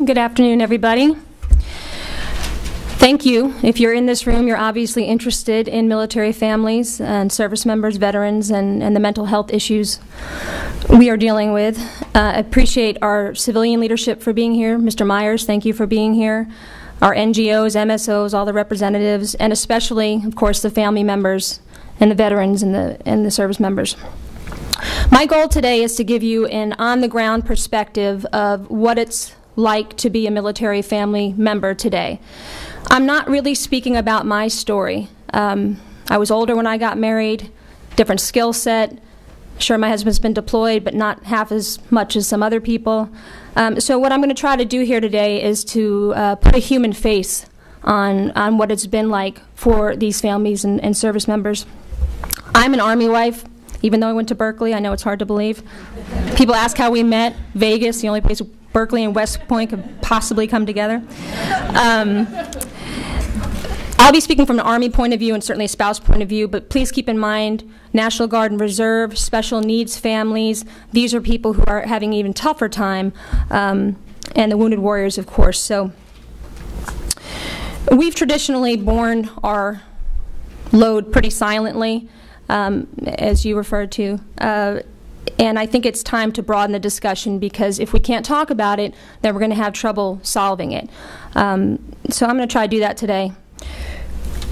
Good afternoon, everybody. Thank you. If you're in this room, you're obviously interested in military families and service members, veterans, and the mental health issues we are dealing with. I appreciate our civilian leadership for being here. Mr. Myers, thank you for being here. Our NGOs, MSOs, all the representatives, and especially, of course, the family members and the veterans and the service members. My goal today is to give you an on-the-ground perspective of what it's like to be a military family member today. I'm not really speaking about my story. I was older when I got married, different skill set. Sure, my husband's been deployed, but not half as much as some other people. So what I'm going to try to do here today is to put a human face on what it's been like for these families and service members. I'm an Army wife. Even though I went to Berkeley, I know it's hard to believe. People ask how we met. Vegas, the only place Berkeley and West Point could possibly come together. I'll be speaking from an Army point of view and certainly a spouse point of view, but please keep in mind National Guard and Reserve, special needs families, these are people who are having an even tougher time, and the wounded warriors, of course. So we've traditionally borne our load pretty silently, as you referred to. And I think it's time to broaden the discussion, because if we can't talk about it, then we're going to have trouble solving it. So I'm going to try to do that today,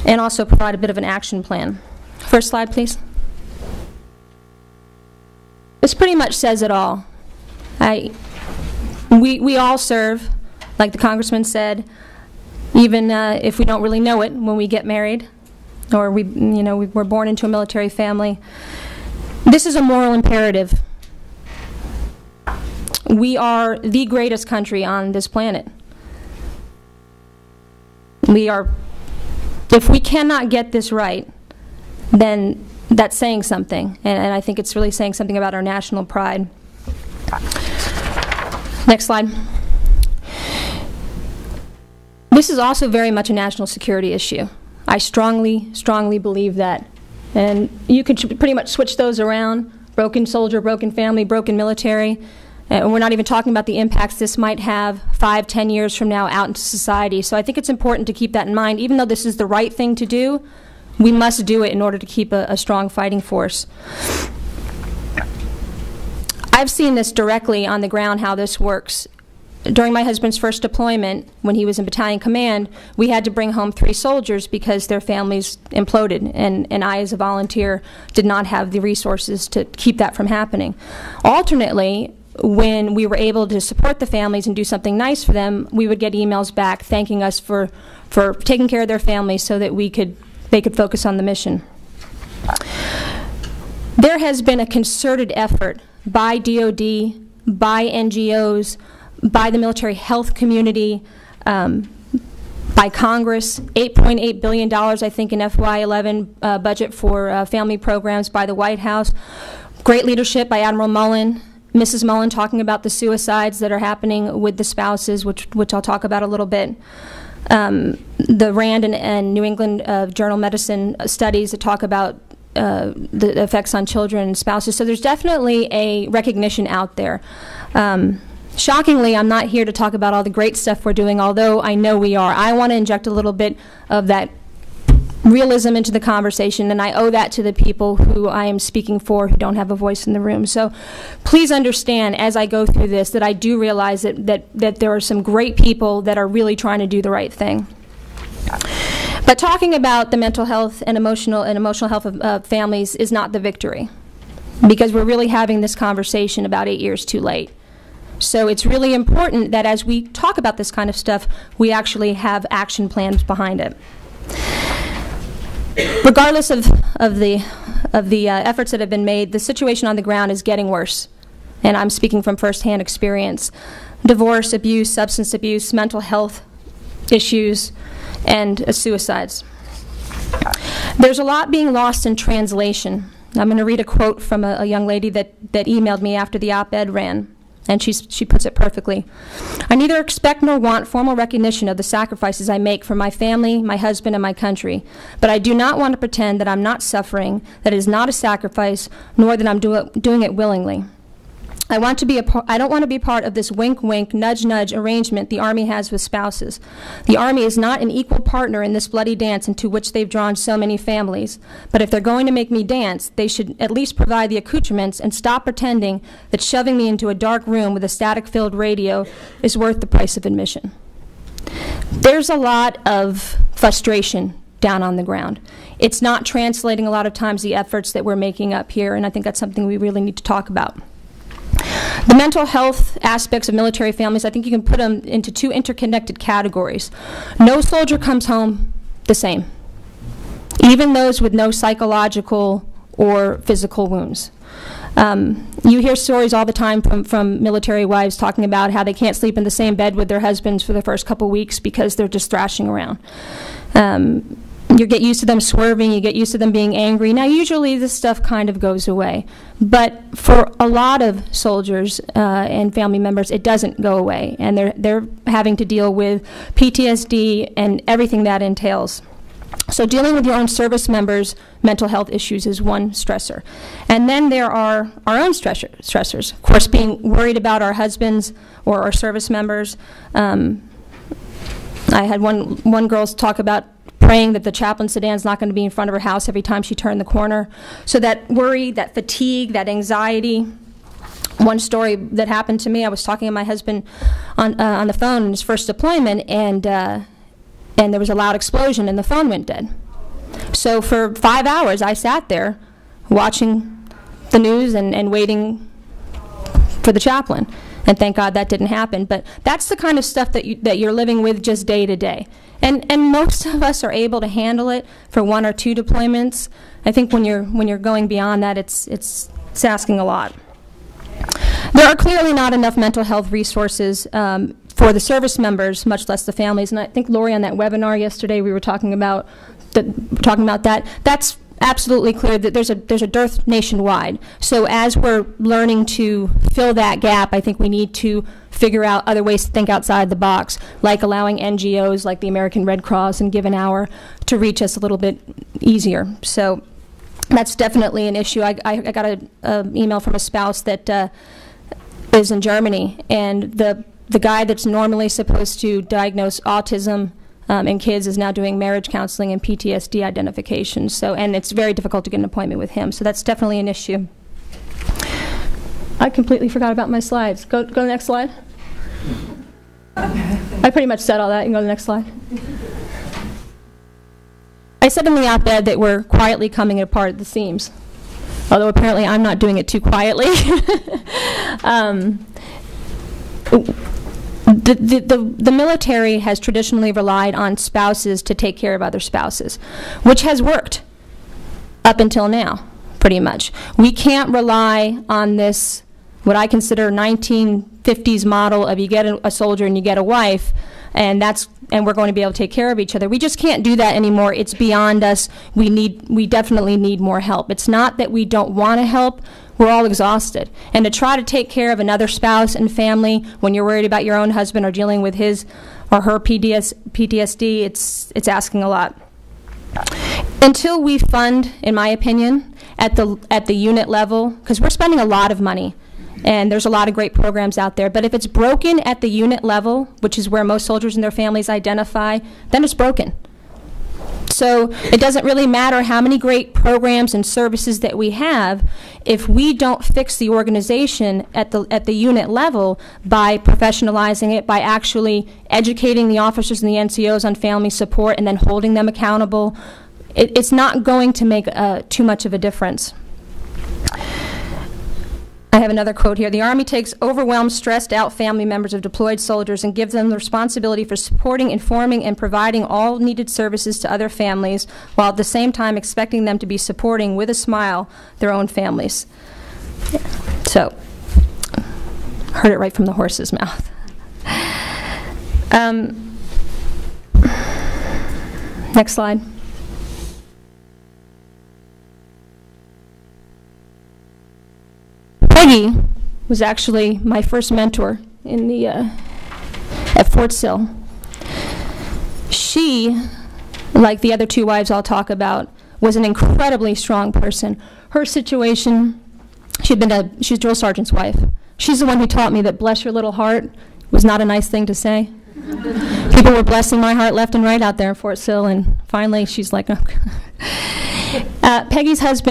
and also provide a bit of an action plan. First slide, please. This pretty much says it all. We all serve, like the congressman said, even if we don't really know it when we get married, or we're born into a military family. This is a moral imperative. We are the greatest country on this planet. If we cannot get this right, then that's saying something, and I think it's really saying something about our national pride. Next slide. This is also very much a national security issue. I strongly, strongly believe that. And you could pretty much switch those around: broken soldier, broken family, broken military. And we're not even talking about the impacts this might have 5, 10 years from now out into society. So I think it's important to keep that in mind. Even though this is the right thing to do, we must do it in order to keep a strong fighting force. I've seen this directly on the ground, how this works. During my husband's first deployment, when he was in battalion command, we had to bring home 3 soldiers because their families imploded, and I, as a volunteer, did not have the resources to keep that from happening. Alternately, when we were able to support the families and do something nice for them, we would get emails back thanking us for taking care of their families so that they could focus on the mission. There has been a concerted effort by DOD, by NGOs, by the military health community, by Congress, $8.8 billion, I think, in FY11 budget for family programs by the White House. Great leadership by Admiral Mullen, Mrs. Mullen talking about the suicides that are happening with the spouses, which I'll talk about a little bit. The RAND and New England Journal of Medicine studies that talk about the effects on children and spouses. So there's definitely a recognition out there. Shockingly, I'm not here to talk about all the great stuff we're doing, although I know we are. I want to inject a little bit of that realism into the conversation, and I owe that to the people who I am speaking for who don't have a voice in the room. So please understand, as I go through this, that I do realize that there are some great people that are really trying to do the right thing. But talking about the mental health and emotional health of families is not the victory, because we're really having this conversation about 8 years too late. So it's really important that as we talk about this kind of stuff, we actually have action plans behind it. Regardless of the efforts that have been made, the situation on the ground is getting worse, and I'm speaking from firsthand experience. Divorce, abuse, substance abuse, mental health issues, and suicides. There's a lot being lost in translation. I'm going to read a quote from a young lady that emailed me after the op-ed ran. And she puts it perfectly. I neither expect nor want formal recognition of the sacrifices I make for my family, my husband, and my country. But I do not want to pretend that I'm not suffering, that it is not a sacrifice, nor that I'm doing it willingly. I don't want to be part of this wink-wink, nudge-nudge arrangement the Army has with spouses. The Army is not an equal partner in this bloody dance into which they've drawn so many families. But if they're going to make me dance, they should at least provide the accoutrements and stop pretending that shoving me into a dark room with a static-filled radio is worth the price of admission. There's a lot of frustration down on the ground. It's not translating a lot of times the efforts that we're making up here, and I think that's something we really need to talk about. The mental health aspects of military families, I think you can put them into two interconnected categories. No soldier comes home the same, even those with no psychological or physical wounds. You hear stories all the time from military wives talking about how they can't sleep in the same bed with their husbands for the first couple weeks because they're just thrashing around. You get used to them swerving, you get used to them being angry. Now, usually this stuff kind of goes away. But for a lot of soldiers and family members, it doesn't go away. And they're having to deal with PTSD and everything that entails. So dealing with your own service members' mental health issues is one stressor. And then there are our own stressors. Of course, being worried about our husbands or our service members. I had one girl talk about praying that the chaplain sedan's not going to be in front of her house every time she turned the corner. So that worry, that fatigue, that anxiety. One story that happened to me, I was talking to my husband on the phone in his first deployment, and there was a loud explosion and the phone went dead. So for 5 hours I sat there watching the news and waiting for the chaplain. And thank God that didn't happen. But that's the kind of stuff that you're living with just day to day. And most of us are able to handle it for 1 or 2 deployments. I think when you're going beyond that, it's asking a lot. There are clearly not enough mental health resources for the service members, much less the families. And I think, Lori, on that webinar yesterday, we were talking about that. That's absolutely clear that there's a dearth nationwide. So as we're learning to fill that gap, I think we need to figure out other ways to think outside the box, like allowing NGOs like the American Red Cross and Give an Hour to reach us a little bit easier. So that's definitely an issue. I got an email from a spouse that is in Germany, and the guy that's normally supposed to diagnose autism in kids is now doing marriage counseling and PTSD identification. So, and it's very difficult to get an appointment with him. So that's definitely an issue. I completely forgot about my slides. Go to the next slide. I pretty much said all that. You can go to the next slide. I said in the op-ed that we're quietly coming apart at the seams, although apparently I'm not doing it too quietly. The military has traditionally relied on spouses to take care of other spouses, which has worked up until now, pretty much. We can't rely on this, what I consider 1950s model of you get a soldier and you get a wife, and we're going to be able to take care of each other. We just can't do that anymore. It's beyond us. We definitely need more help. It's not that we don't want to help. We're all exhausted. And to try to take care of another spouse and family when you're worried about your own husband or dealing with his or her PTSD, it's asking a lot. Until we fund, in my opinion, at the unit level, because we're spending a lot of money, and there's a lot of great programs out there, but if it's broken at the unit level, which is where most soldiers and their families identify, then it's broken. So it doesn't really matter how many great programs and services that we have if we don't fix the organization at the unit level by professionalizing it, by actually educating the officers and the NCOs on family support and then holding them accountable. It's not going to make too much of a difference. I have another quote here. The Army takes overwhelmed, stressed out family members of deployed soldiers and gives them the responsibility for supporting, informing, and providing all needed services to other families, while at the same time expecting them to be supporting, with a smile, their own families. So, heard it right from the horse's mouth. Next slide. Peggy was actually my first mentor in the at Fort Sill. She, like the other 2 wives I'll talk about, was an incredibly strong person. Her situation, she was drill sergeant's wife. She's the one who taught me that bless your little heart was not a nice thing to say. People were blessing my heart left and right out there in Fort Sill, and finally she's like, oh. Peggy's husband